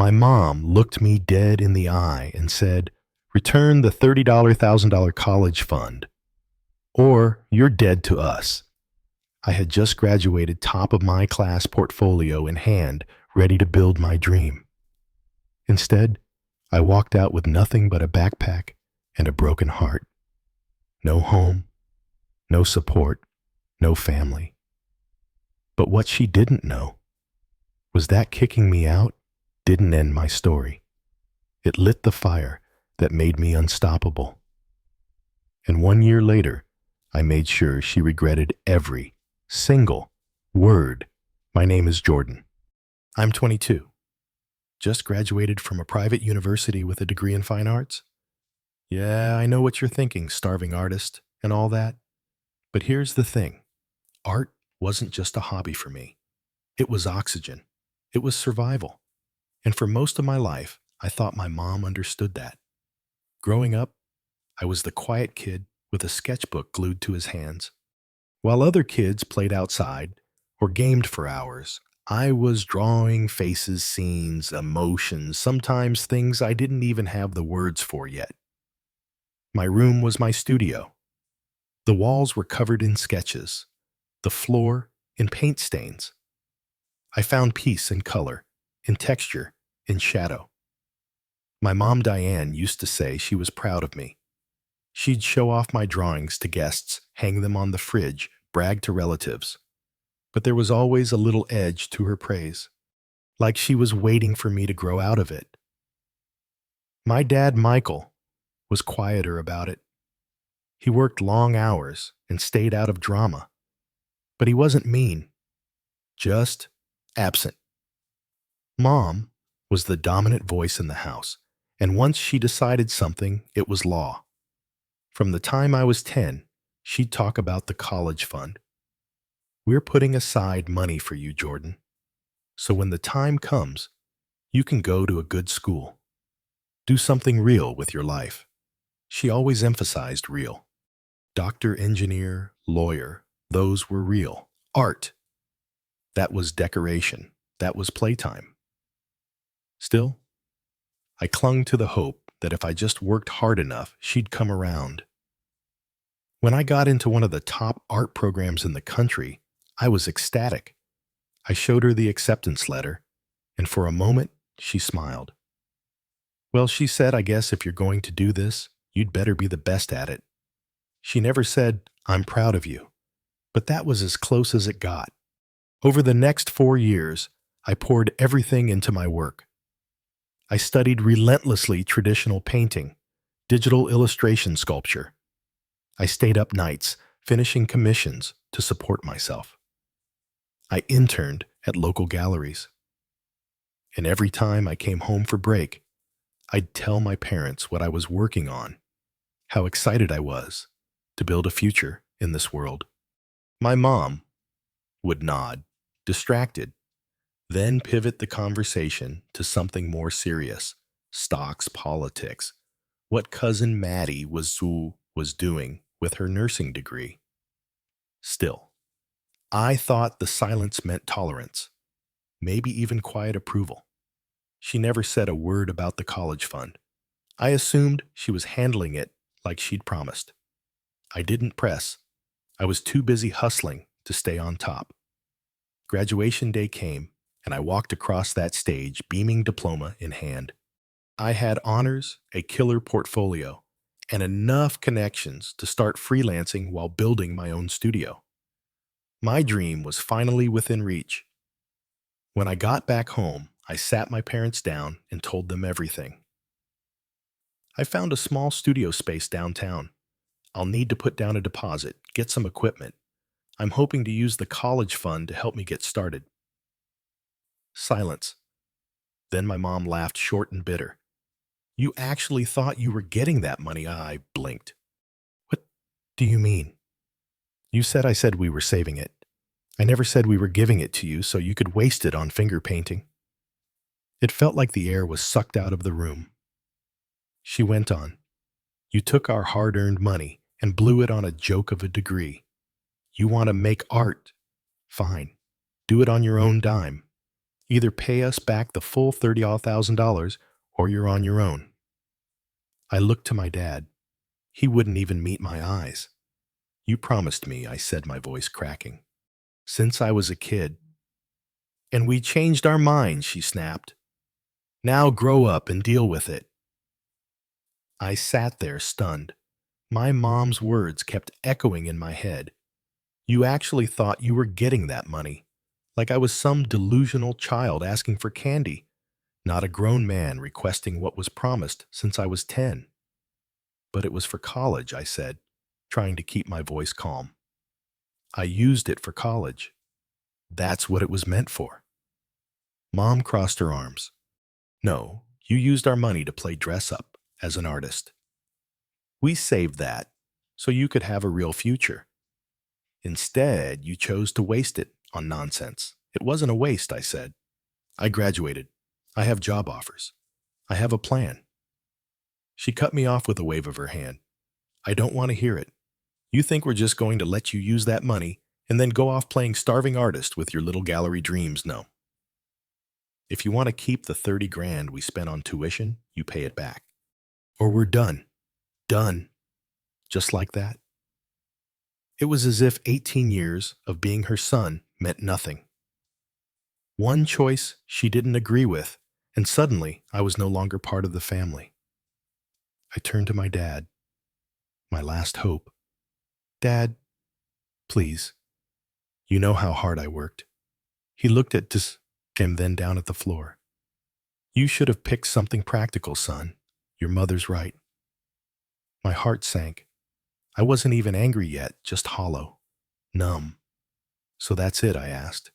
My mom looked me dead in the eye and said, "Return the $30,000 college fund, or you're dead to us." I had just graduated top of my class portfolio in hand, ready to build my dream. Instead, I walked out with nothing but a backpack and a broken heart. No home, no support, no family. But what she didn't know was that kicking me out didn't end my story. It lit the fire that made me unstoppable. And 1 year later, I made sure she regretted every single word. My name is Jordan. I'm 22. Just graduated from a private university with a degree in fine arts. Yeah, I know what you're thinking, starving artist and all that. But here's the thing. Art wasn't just a hobby for me. It was oxygen. It was survival. And for most of my life, I thought my mom understood that. Growing up, I was the quiet kid with a sketchbook glued to his hands. While other kids played outside or gamed for hours, I was drawing faces, scenes, emotions, sometimes things I didn't even have the words for yet. My room was my studio. The walls were covered in sketches, the floor in paint stains. I found peace in color, in texture, in shadow. My mom, Diane, used to say she was proud of me. She'd show off my drawings to guests, hang them on the fridge, brag to relatives. But there was always a little edge to her praise, like she was waiting for me to grow out of it. My dad, Michael, was quieter about it. He worked long hours and stayed out of drama. But he wasn't mean, just absent. Mom was the dominant voice in the house, and once she decided something, it was law. From the time I was 10, she'd talk about the college fund. "We're putting aside money for you, Jordan. So when the time comes, you can go to a good school. Do something real with your life." She always emphasized real. Doctor, engineer, lawyer, those were real. Art, that was decoration. That was playtime. Still, I clung to the hope that if I just worked hard enough, she'd come around. When I got into one of the top art programs in the country, I was ecstatic. I showed her the acceptance letter, and for a moment, she smiled. "Well," she said, "I guess if you're going to do this, you'd better be the best at it." She never said, "I'm proud of you," but that was as close as it got. Over the next 4 years, I poured everything into my work. I studied relentlessly traditional painting, digital illustration sculpture. I stayed up nights, finishing commissions to support myself. I interned at local galleries. And every time I came home for break, I'd tell my parents what I was working on, how excited I was to build a future in this world. My mom would nod, distracted, then pivot the conversation to something more serious: stocks, politics, what cousin Maddie was doing with her nursing degree. Still, I thought the silence meant tolerance, maybe even quiet approval. She never said a word about the college fund. I assumed she was handling it like she'd promised. I didn't press. I was too busy hustling to stay on top. Graduation day came, and I walked across that stage, beaming diploma in hand. I had honors, a killer portfolio, and enough connections to start freelancing while building my own studio. My dream was finally within reach. When I got back home, I sat my parents down and told them everything. "I found a small studio space downtown. I'll need to put down a deposit, get some equipment. I'm hoping to use the college fund to help me get started." Silence. Then my mom laughed short and bitter. "You actually thought you were getting that money?" I blinked. "What do you mean?" "You said I said we were saving it. I never said we were giving it to you so you could waste it on finger painting." It felt like the air was sucked out of the room. She went on, "You took our hard-earned money and blew it on a joke of a degree. You want to make art? Fine. Do it on your own dime. Either pay us back the full $30,000 or you're on your own. I looked to my dad. He wouldn't even meet my eyes. You promised me, I said, my voice cracking. Since I was a kid. And we changed our minds, she snapped. Now grow up and deal with it. I sat there stunned. My mom's words kept echoing in my head. You actually thought you were getting that money, like I was some delusional child asking for candy, not a grown man requesting what was promised since I was 10. But it was for college, I said, trying to keep my voice calm. I used it for college. That's what it was meant for. Mom crossed her arms. No, you used our money to play dress up as an artist. We saved that so you could have a real future. Instead, you chose to waste it on nonsense. It wasn't a waste, I said. I graduated. I have job offers. I have a plan. She cut me off with a wave of her hand. I don't want to hear it. You think we're just going to let you use that money and then go off playing starving artist with your little gallery dreams? No. If you want to keep the 30 grand we spent on tuition, you pay it back. Or we're done. Done. Just like that. It was as if 18 years of being her son meant nothing. One choice she didn't agree with, and suddenly I was no longer part of the family. I turned to my dad, my last hope. Dad, please. You know how hard I worked. He looked at us and then down at the floor. You should have picked something practical, son. Your mother's right. My heart sank. I wasn't even angry yet, just hollow, numb. So that's it, I asked.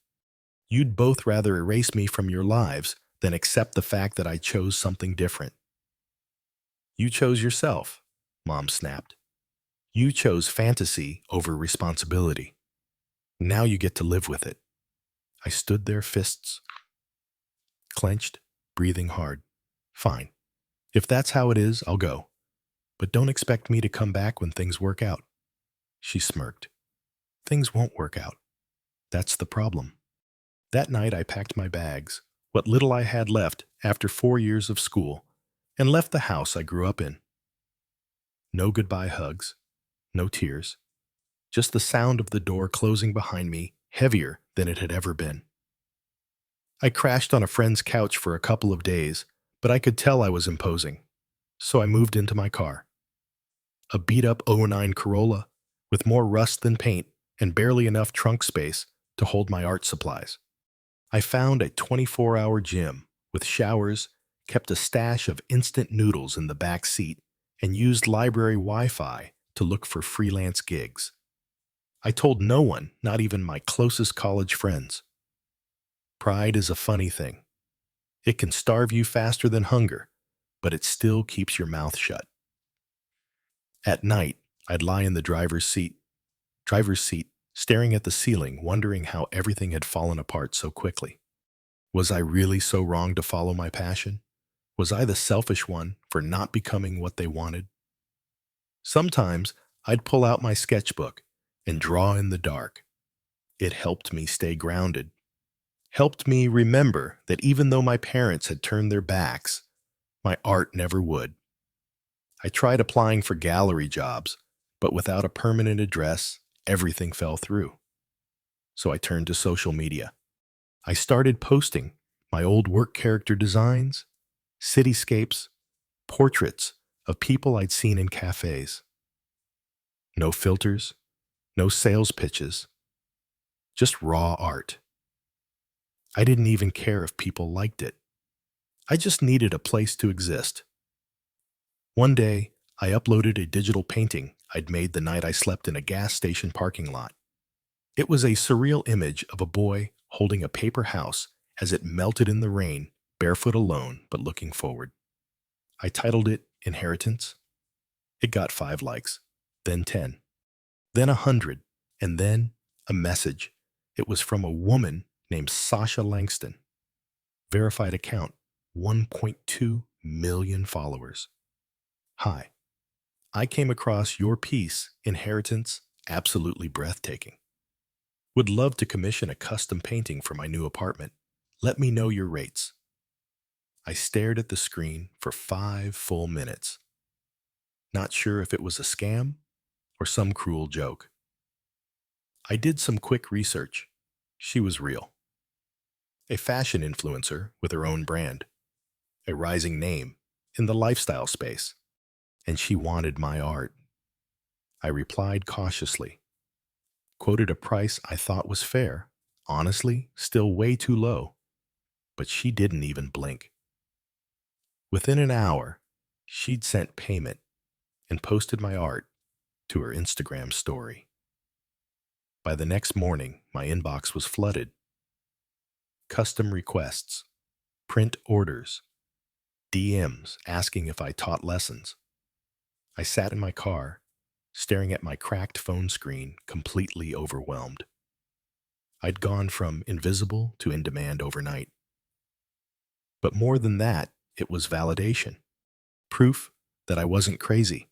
You'd both rather erase me from your lives than accept the fact that I chose something different. You chose yourself, Mom snapped. You chose fantasy over responsibility. Now you get to live with it. I stood there, fists clenched, breathing hard. Fine. If that's how it is, I'll go. But don't expect me to come back when things work out. She smirked. Things won't work out. That's the problem. That night I packed my bags, what little I had left after 4 years of school, and left the house I grew up in. No goodbye hugs, no tears, just the sound of the door closing behind me, heavier than it had ever been. I crashed on a friend's couch for a couple of days, but I could tell I was imposing, so I moved into my car. A beat-up '09 Corolla with more rust than paint and barely enough trunk space to hold my art supplies. I found a 24-hour gym with showers, kept a stash of instant noodles in the back seat, and used library Wi-Fi to look for freelance gigs. I told no one, not even my closest college friends. Pride is a funny thing. It can starve you faster than hunger, but it still keeps your mouth shut. At night, I'd lie in the driver's seat, staring at the ceiling, wondering how everything had fallen apart so quickly. Was I really so wrong to follow my passion? Was I the selfish one for not becoming what they wanted? Sometimes I'd pull out my sketchbook and draw in the dark. It helped me stay grounded, helped me remember that even though my parents had turned their backs, my art never would. I tried applying for gallery jobs, but without a permanent address, everything fell through. So I turned to social media. I started posting my old work character designs, cityscapes, portraits of people I'd seen in cafes. No filters, no sales pitches, just raw art. I didn't even care if people liked it. I just needed a place to exist. One day, I uploaded a digital painting I'd made the night I slept in a gas station parking lot. It was a surreal image of a boy holding a paper house as it melted in the rain, barefoot alone but looking forward. I titled it Inheritance. It got 5 likes, then 10, then 100, and then a message. It was from a woman named Sasha Langston. Verified account, 1.2 million followers. Hi, I came across your piece, Inheritance, absolutely breathtaking. Would love to commission a custom painting for my new apartment. Let me know your rates. I stared at the screen for 5 full minutes, not sure if it was a scam or some cruel joke. I did some quick research. She was real. A fashion influencer with her own brand, a rising name in the lifestyle space, and she wanted my art. I replied cautiously, quoted a price I thought was fair, honestly, still way too low, but she didn't even blink. Within an hour, she'd sent payment and posted my art to her Instagram story. By the next morning, my inbox was flooded. Custom requests, print orders, DMs asking if I taught lessons. I sat in my car, staring at my cracked phone screen, completely overwhelmed. I'd gone from invisible to in demand overnight. But more than that, it was validation. Proof that I wasn't crazy,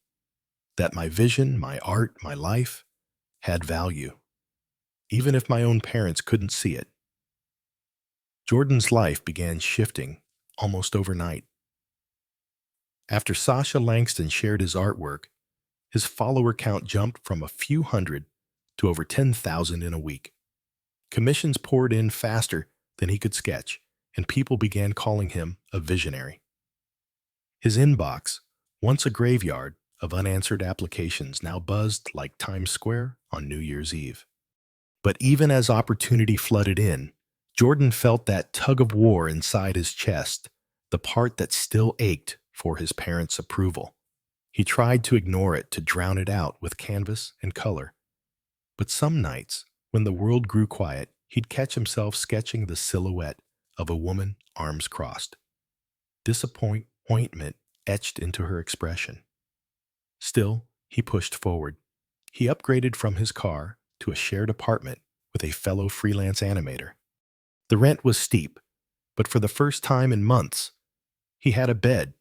that my vision, my art, my life had value, even if my own parents couldn't see it. Jordan's life began shifting almost overnight. After Sasha Langston shared his artwork, his follower count jumped from a few hundred to over 10,000 in a week. Commissions poured in faster than he could sketch, and people began calling him a visionary. His inbox, once a graveyard of unanswered applications, now buzzed like Times Square on New Year's Eve. But even as opportunity flooded in, Jordan felt that tug of war inside his chest, the part that still ached for his parents' approval. He tried to ignore it, to drown it out with canvas and color. But some nights, when the world grew quiet, he'd catch himself sketching the silhouette of a woman, arms crossed. Disappointment etched into her expression. Still, he pushed forward. He upgraded from his car to a shared apartment with a fellow freelance animator. The rent was steep, but for the first time in months, he had a bed,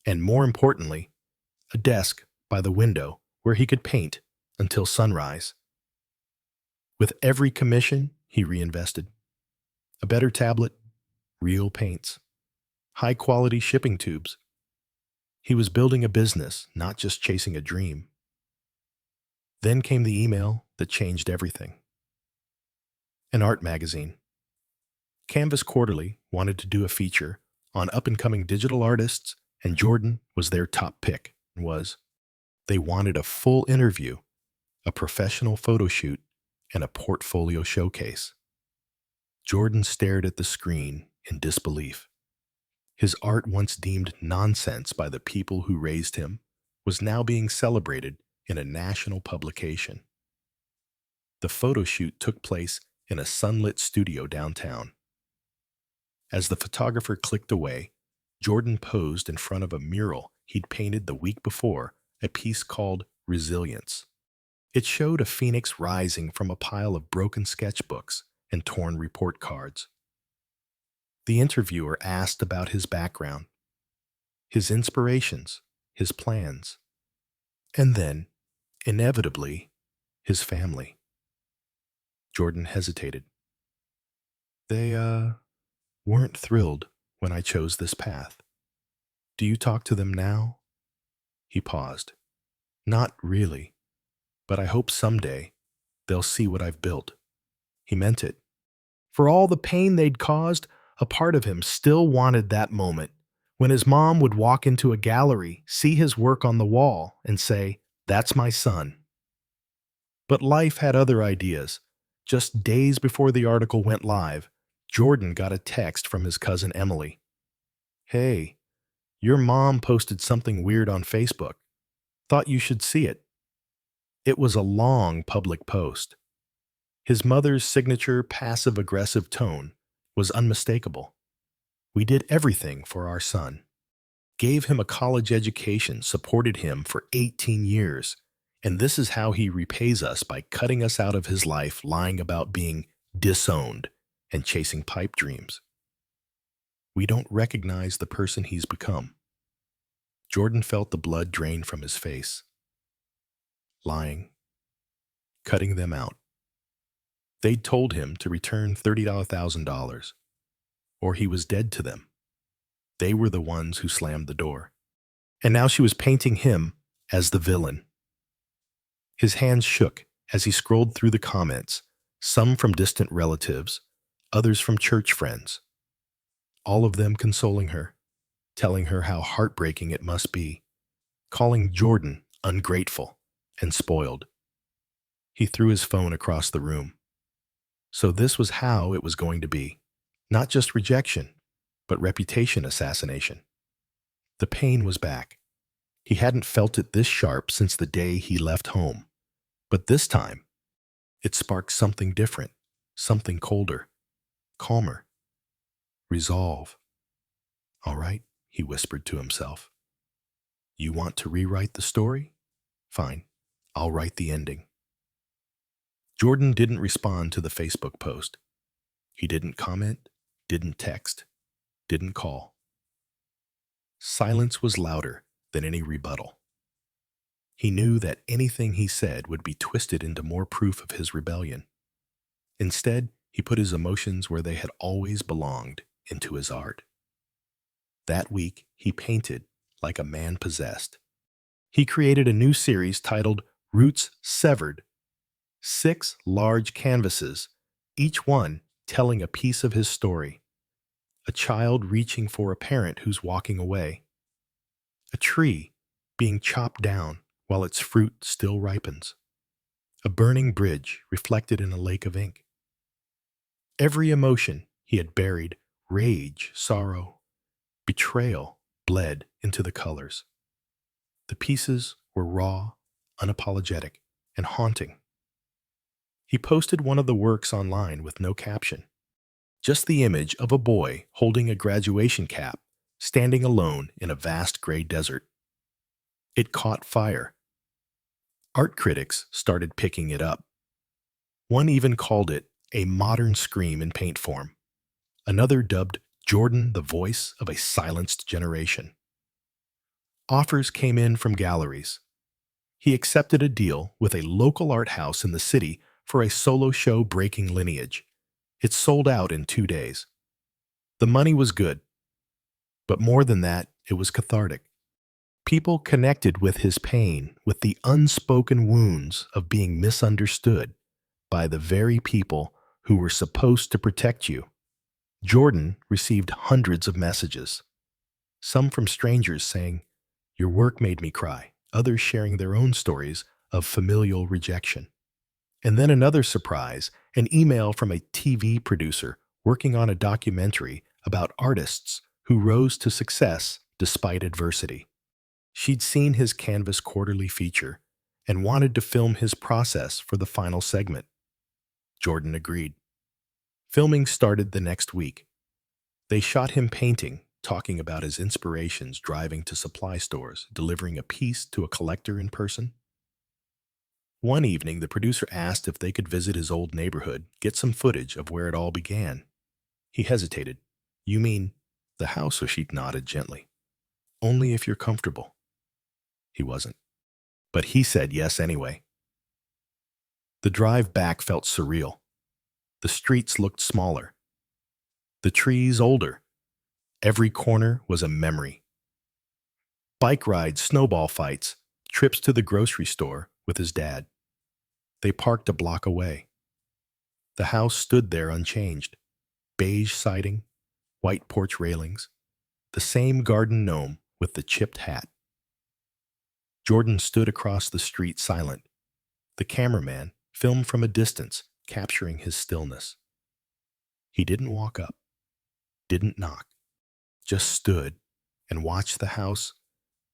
and more importantly, a desk by the window where he could paint until sunrise. With every commission, he reinvested. A better tablet, real paints, high-quality shipping tubes. He was building a business, not just chasing a dream. Then came the email that changed everything. An art magazine. Canvas Quarterly wanted to do a feature on up-and-coming digital artists, and Jordan was their top pick. They wanted a full interview, a professional photo shoot, and a portfolio showcase. Jordan stared at the screen in disbelief. His art, once deemed nonsense by the people who raised him, was now being celebrated in a national publication. The photo shoot took place in a sunlit studio downtown. As the photographer clicked away, Jordan posed in front of a mural he'd painted the week before, a piece called Resilience. It showed a phoenix rising from a pile of broken sketchbooks and torn report cards. The interviewer asked about his background, his inspirations, his plans, and then, inevitably, his family. Jordan hesitated. They, weren't thrilled when I chose this path. Do you talk to them now? He paused. Not really, but I hope someday they'll see what I've built. He meant it. For all the pain they'd caused, a part of him still wanted that moment when his mom would walk into a gallery, see his work on the wall, and say, "That's my son." But life had other ideas. Just days before the article went live, Jordan got a text from his cousin Emily. "Hey, your mom posted something weird on Facebook. Thought you should see it." It was a long public post. His mother's signature passive-aggressive tone was unmistakable. We did everything for our son. Gave him a college education, supported him for 18 years, and this is how he repays us, by cutting us out of his life, lying about being disowned and chasing pipe dreams. We don't recognize the person he's become. Jordan felt the blood drain from his face. Lying. Cutting them out. They'd told him to return $30,000. or he was dead to them. They were the ones who slammed the door. And now she was painting him as the villain. His hands shook as he scrolled through the comments, some from distant relatives, others from church friends. All of them consoling her, telling her how heartbreaking it must be, calling Jordan ungrateful and spoiled. He threw his phone across the room. So this was how it was going to be. Not just rejection, but reputation assassination. The pain was back. He hadn't felt it this sharp since the day he left home. But this time, it sparked something different, something colder, calmer. Resolve. All right, he whispered to himself. You want to rewrite the story? Fine, I'll write the ending. Jordan didn't respond to the Facebook post. He didn't comment, didn't text, didn't call. Silence was louder than any rebuttal. He knew that anything he said would be twisted into more proof of his rebellion. Instead, he put his emotions where they had always belonged, into his art. That week, he painted like a man possessed. He created a new series titled Roots Severed. 6 large canvases, each one telling a piece of his story. A child reaching for a parent who's walking away. A tree being chopped down while its fruit still ripens. A burning bridge reflected in a lake of ink. Every emotion he had buried, rage, sorrow, betrayal, bled into the colors. The pieces were raw, unapologetic, and haunting. He posted one of the works online with no caption. Just the image of a boy holding a graduation cap, standing alone in a vast gray desert. It caught fire. Art critics started picking it up. One even called it a modern scream in paint form. Another dubbed Jordan the voice of a silenced generation. Offers came in from galleries. He accepted a deal with a local art house in the city for a solo show breaking lineage. It sold out in 2 days. The money was good, but more than that, it was cathartic. People connected with his pain, with the unspoken wounds of being misunderstood by the very people who were supposed to protect you. Jordan received hundreds of messages, some from strangers saying, "Your work made me cry," others sharing their own stories of familial rejection. And then another surprise, an email from a TV producer working on a documentary about artists who rose to success despite adversity. She'd seen his Canvas quarterly feature and wanted to film his process for the final segment. Jordan agreed. Filming started the next week. They shot him painting, talking about his inspirations, driving to supply stores, delivering a piece to a collector in person. One evening, the producer asked if they could visit his old neighborhood, get some footage of where it all began. He hesitated. "You mean the house?" She nodded gently. "Only if you're comfortable." He wasn't. But he said yes anyway. The drive back felt surreal. The streets looked smaller. The trees older. Every corner was a memory. Bike rides, snowball fights, trips to the grocery store with his dad. They parked a block away. The house stood there unchanged. Beige siding, white porch railings, the same garden gnome with the chipped hat. Jordan stood across the street silent. The cameraman filmed from a distance, capturing his stillness. He didn't walk up, didn't knock, just stood and watched the house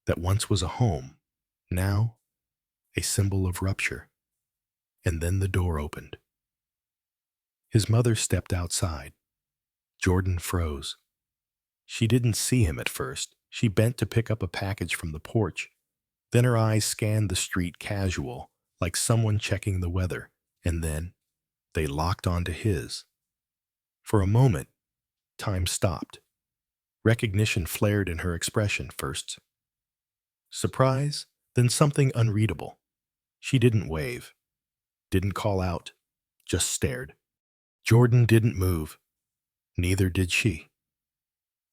that once was a home, now a symbol of rupture. And then the door opened. His mother stepped outside. Jordan froze. She didn't see him at first. She bent to pick up a package from the porch. Then her eyes scanned the street casual, like someone checking the weather, and then they locked onto his. For a moment, time stopped. Recognition flared in her expression first. Surprise, then something unreadable. She didn't wave, didn't call out, just stared. Jordan didn't move. Neither did she.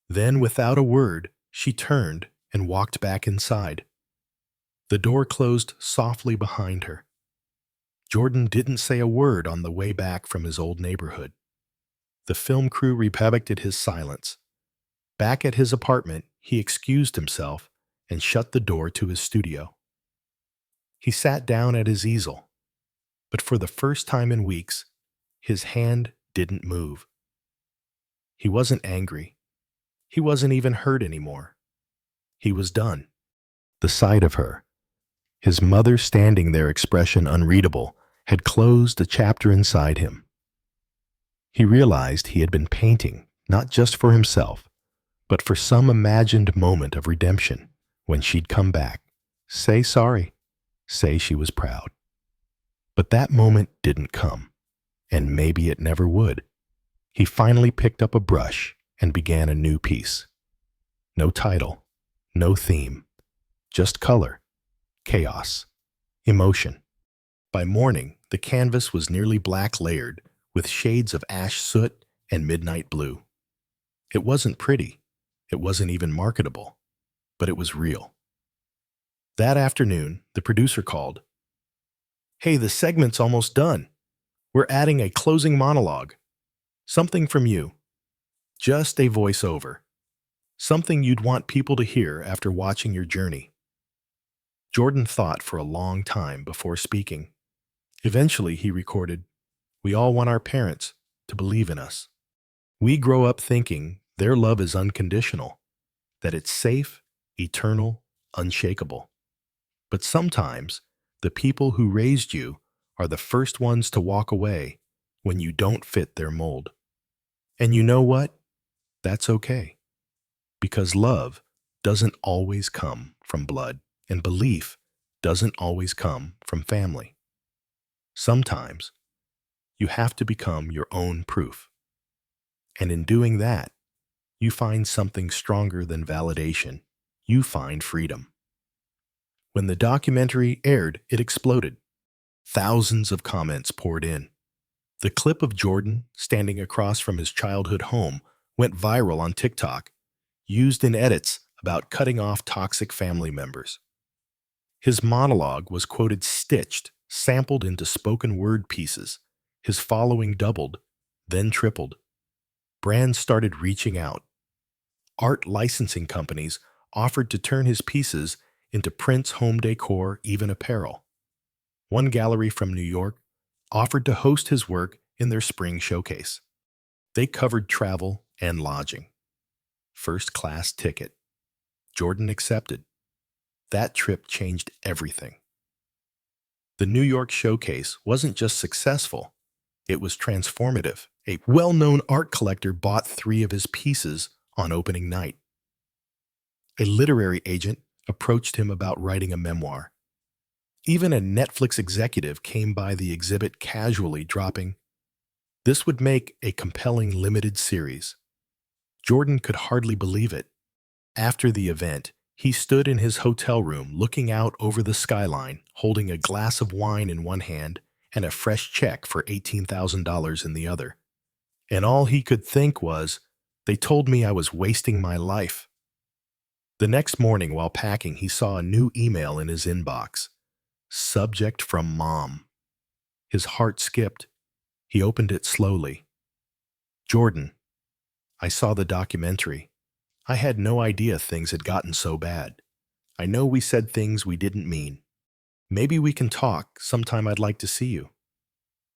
Then, without a word, she turned and walked back inside. The door closed softly behind her. Jordan didn't say a word on the way back from his old neighborhood. The film crew respected his silence. Back at his apartment, he excused himself and shut the door to his studio. He sat down at his easel, but for the first time in weeks, his hand didn't move. He wasn't angry. He wasn't even hurt anymore. He was done. The sight of her, his mother standing there, expression unreadable, had closed a chapter inside him. He realized he had been painting not just for himself, but for some imagined moment of redemption when she'd come back, say sorry, say she was proud. But that moment didn't come, and maybe it never would. He finally picked up a brush and began a new piece. No title, no theme, just color, chaos, emotion. By morning, the canvas was nearly black layered with shades of ash soot and midnight blue. It wasn't pretty. It wasn't even marketable, but it was real. That afternoon, the producer called. "Hey, the segment's almost done. We're adding a closing monologue. Something from you. Just a voiceover. Something you'd want people to hear after watching your journey." Jordan thought for a long time before speaking. Eventually, he recorded, "We all want our parents to believe in us. We grow up thinking their love is unconditional, that it's safe, eternal, unshakable. But sometimes, the people who raised you are the first ones to walk away when you don't fit their mold. And you know what? That's okay. Because love doesn't always come from blood, and belief doesn't always come from family. Sometimes, you have to become your own proof. And in doing that, you find something stronger than validation. You find freedom." When the documentary aired, it exploded. Thousands of comments poured in. The clip of Jordan standing across from his childhood home went viral on TikTok, used in edits about cutting off toxic family members. His monologue was quoted stitched, sampled into spoken word pieces. His following doubled, then tripled. Brands started reaching out. Art licensing companies offered to turn his pieces into prints, home decor, even apparel. One gallery from New York offered to host his work in their spring showcase. They covered travel and lodging. First-class ticket. Jordan accepted. That trip changed everything. The New York showcase wasn't just successful, it was transformative. A well-known art collector bought 3 of his pieces on opening night. A literary agent approached him about writing a memoir. Even a Netflix executive came by the exhibit casually, dropping, "This would make a compelling limited series." Jordan could hardly believe it. After the event, he stood in his hotel room looking out over the skyline, holding a glass of wine in one hand and a fresh check for $18,000 in the other. And all he could think was, "They told me I was wasting my life." The next morning, while packing, he saw a new email in his inbox. Subject from Mom. His heart skipped. He opened it slowly. "Jordan, I saw the documentary. I had no idea things had gotten so bad. I know we said things we didn't mean. Maybe we can talk sometime. I'd like to see you."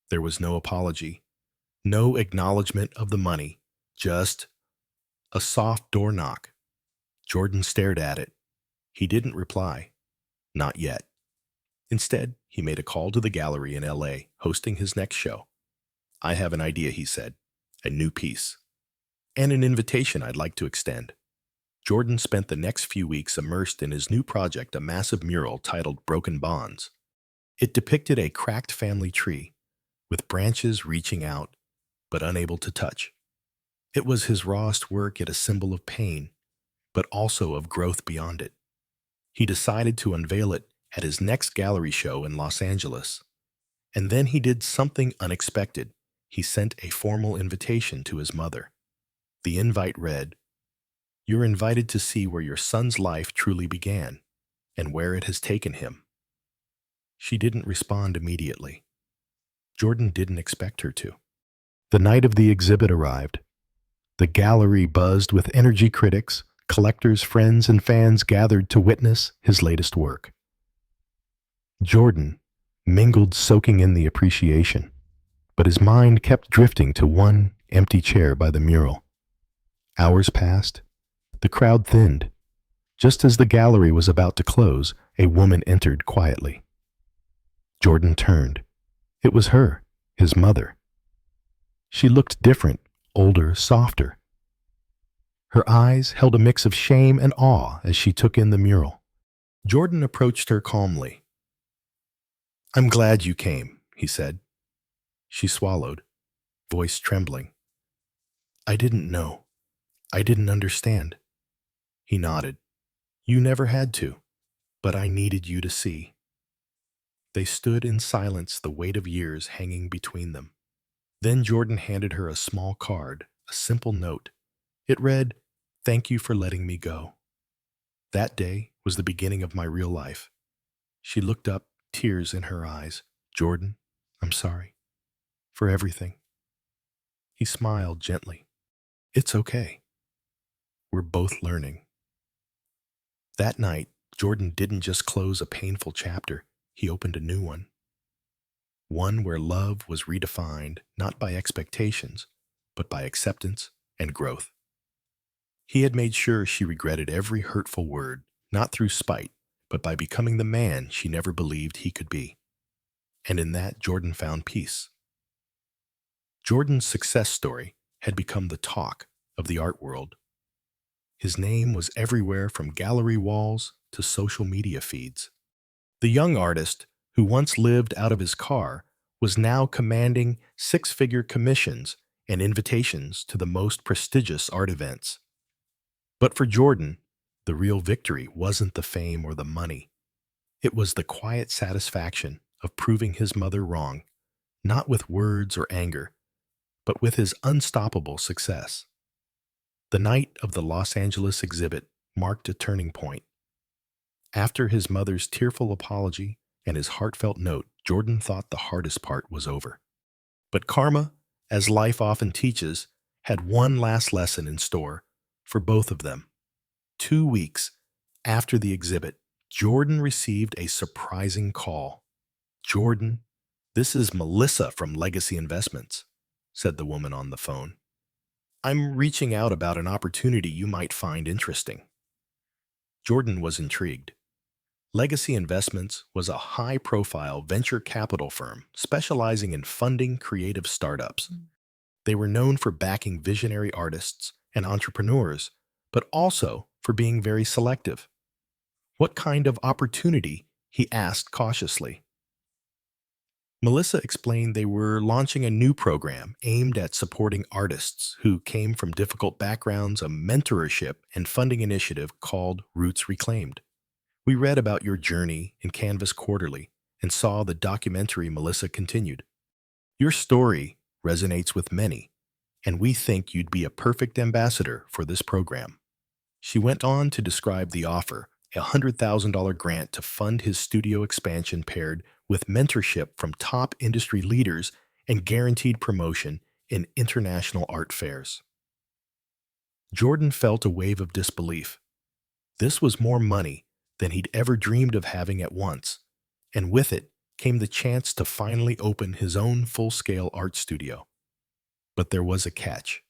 There was no apology, no acknowledgement of the money, just a soft door knock. Jordan stared at it. He didn't reply. Not yet. Instead, he made a call to the gallery in LA, hosting his next show. "I have an idea," he said. "A new piece. And an invitation I'd like to extend." Jordan spent the next few weeks immersed in his new project, a massive mural titled Broken Bonds. It depicted a cracked family tree, with branches reaching out, but unable to touch. It was his rawest work, yet a symbol of pain, but also of growth beyond it. He decided to unveil it at his next gallery show in Los Angeles. And then he did something unexpected. He sent a formal invitation to his mother. The invite read, You're invited to see where your son's life truly began and where it has taken him. She didn't respond immediately. Jordan didn't expect her to. The night of the exhibit arrived. The gallery buzzed with energy critics, collectors, friends, and fans gathered to witness his latest work. Jordan mingled, soaking in the appreciation, but his mind kept drifting to one empty chair by the mural. Hours passed. The crowd thinned. Just as the gallery was about to close, a woman entered quietly. Jordan turned. It was her, his mother. She looked different, older, softer. Her eyes held a mix of shame and awe as she took in the mural. Jordan approached her calmly. "I'm glad you came," he said. She swallowed, voice trembling. "I didn't know. I didn't understand." He nodded. "You never had to, but I needed you to see." They stood in silence, the weight of years hanging between them. Then Jordan handed her a small card, a simple note. It read, "Thank you for letting me go. That day was the beginning of my real life." She looked up, tears in her eyes. "Jordan, I'm sorry. For everything." He smiled gently. "It's okay. We're both learning." That night, Jordan didn't just close a painful chapter, he opened a new one. One where love was redefined not by expectations, but by acceptance and growth. He had made sure she regretted every hurtful word, not through spite, but by becoming the man she never believed he could be. And in that, Jordan found peace. Jordan's success story had become the talk of the art world. His name was everywhere, from gallery walls to social media feeds. The young artist, who once lived out of his car, was now commanding six-figure commissions and invitations to the most prestigious art events. But for Jordan, the real victory wasn't the fame or the money. It was the quiet satisfaction of proving his mother wrong, not with words or anger, but with his unstoppable success. The night of the Los Angeles exhibit marked a turning point. After his mother's tearful apology and his heartfelt note, Jordan thought the hardest part was over. But karma, as life often teaches, had one last lesson in store for both of them. 2 weeks after the exhibit, Jordan received a surprising call. "Jordan, this is Melissa from Legacy Investments," said the woman on the phone. "I'm reaching out about an opportunity you might find interesting." Jordan was intrigued. Legacy Investments was a high-profile venture capital firm specializing in funding creative startups. They were known for backing visionary artists and entrepreneurs, but also for being very selective. "What kind of opportunity?" he asked cautiously. Melissa explained they were launching a new program aimed at supporting artists who came from difficult backgrounds, a mentorship and funding initiative called Roots Reclaimed. "We read about your journey in Canvas Quarterly and saw the documentary," Melissa continued. "Your story resonates with many, and we think you'd be a perfect ambassador for this program." She went on to describe the offer, a $100,000 grant to fund his studio expansion paired with mentorship from top industry leaders and guaranteed promotion in international art fairs. Jordan felt a wave of disbelief. This was more money than he'd ever dreamed of having at once, and with it came the chance to finally open his own full-scale art studio. But there was a catch.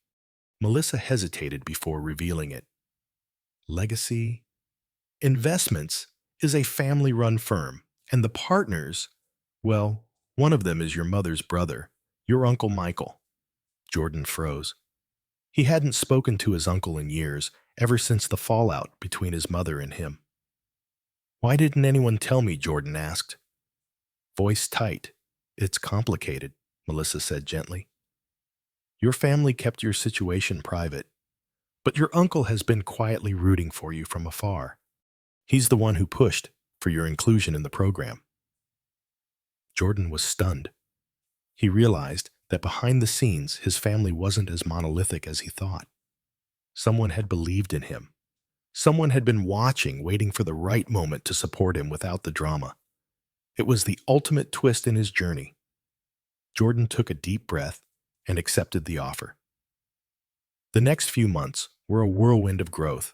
Melissa hesitated before revealing it. Legacy Investments is a family-run firm, and the partners, well, one of them is your mother's brother, your Uncle Michael. Jordan froze. He hadn't spoken to his uncle in years, ever since the fallout between his mother and him. "Why didn't anyone tell me?" Jordan asked. Voice tight. "It's complicated," Melissa said gently. "Your family kept your situation private, but your uncle has been quietly rooting for you from afar. He's the one who pushed for your inclusion in the program." Jordan was stunned. He realized that behind the scenes, his family wasn't as monolithic as he thought. Someone had believed in him. Someone had been watching, waiting for the right moment to support him without the drama. It was the ultimate twist in his journey. Jordan took a deep breath and accepted the offer. The next few months were a whirlwind of growth.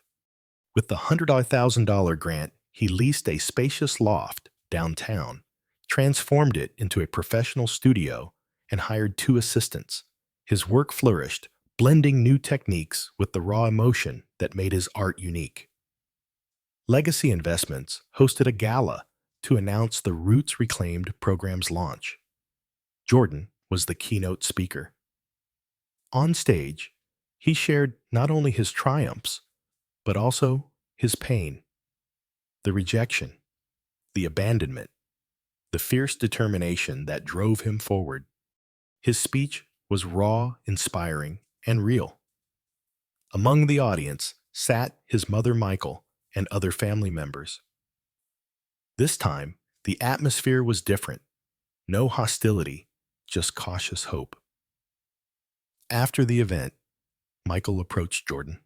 With the $100,000 grant, he leased a spacious loft downtown, transformed it into a professional studio, and hired 2 assistants. His work flourished, blending new techniques with the raw emotion that made his art unique. Legacy Investments hosted a gala to announce the Roots Reclaimed program's launch. Jordan was the keynote speaker. On stage, he shared not only his triumphs, but also his pain, the rejection, the abandonment, the fierce determination that drove him forward. His speech was raw, inspiring, and real. Among the audience sat his mother Michael and other family members. This time, the atmosphere was different. No hostility, just cautious hope. After the event, Michael approached Jordan.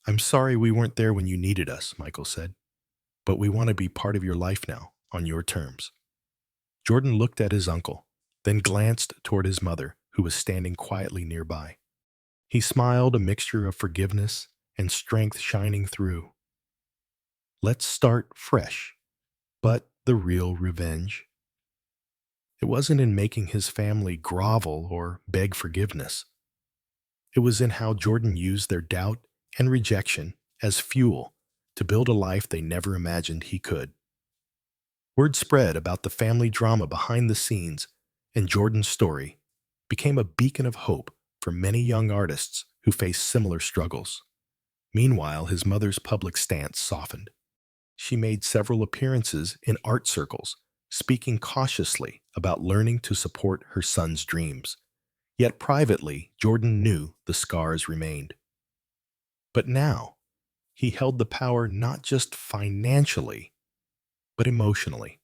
"I'm sorry we weren't there when you needed us," Michael said, "but we want to be part of your life now, on your terms." Jordan looked at his uncle, then glanced toward his mother, who was standing quietly nearby. He smiled, a mixture of forgiveness and strength shining through. Let's start fresh, but the real revenge. It wasn't in making his family grovel or beg forgiveness. It was in how Jordan used their doubt and rejection as fuel to build a life they never imagined he could. Word spread about the family drama behind the scenes, and Jordan's story became a beacon of hope for many young artists who face similar struggles. Meanwhile, his mother's public stance softened. She made several appearances in art circles, speaking cautiously about learning to support her son's dreams. Yet privately, Jordan knew the scars remained. But now, he held the power not just financially, but emotionally.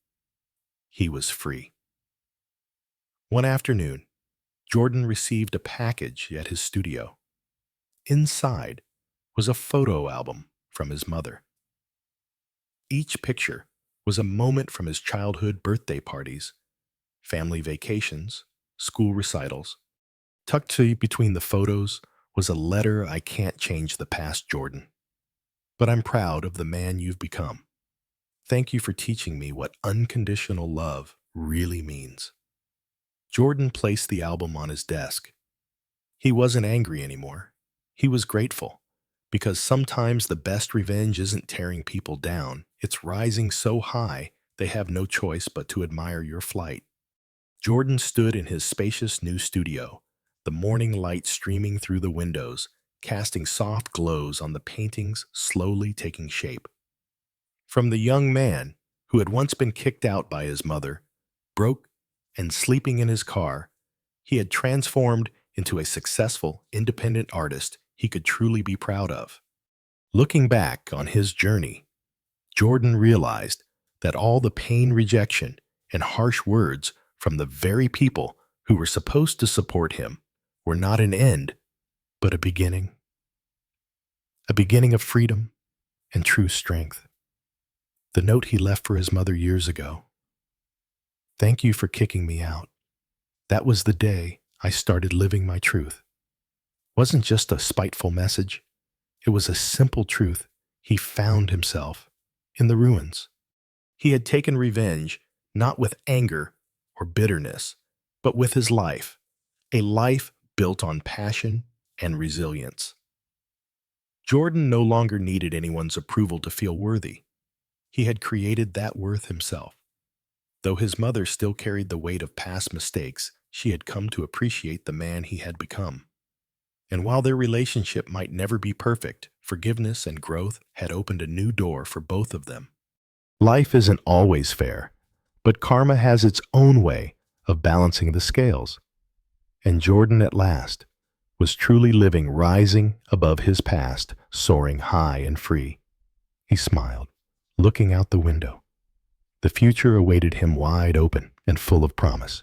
He was free. One afternoon, Jordan received a package at his studio. Inside was a photo album from his mother. Each picture was a moment from his childhood birthday parties, family vacations, school recitals. Tucked between the photos was a letter: "I can't change the past, Jordan, but I'm proud of the man you've become. Thank you for teaching me what unconditional love really means." Jordan placed the album on his desk. He wasn't angry anymore. He was grateful, because sometimes the best revenge isn't tearing people down. It's rising so high they have no choice but to admire your flight. Jordan stood in his spacious new studio, the morning light streaming through the windows, casting soft glows on the paintings slowly taking shape. From the young man who had once been kicked out by his mother, broke, and sleeping in his car, he had transformed into a successful, independent artist he could truly be proud of. Looking back on his journey, Jordan realized that all the pain, rejection, and harsh words from the very people who were supposed to support him were not an end, but a beginning. A beginning of freedom and true strength. The note he left for his mother years ago: "Thank you for kicking me out. That was the day I started living my truth." Wasn't just a spiteful message. It was a simple truth. He found himself in the ruins. He had taken revenge, not with anger or bitterness, but with his life, a life built on passion and resilience. Jordan no longer needed anyone's approval to feel worthy. He had created that worth himself. Though his mother still carried the weight of past mistakes, she had come to appreciate the man he had become. And while their relationship might never be perfect, forgiveness and growth had opened a new door for both of them. Life isn't always fair, but karma has its own way of balancing the scales. And Jordan, at last, was truly living, rising above his past, soaring high and free. He smiled, looking out the window. The future awaited him wide open and full of promise.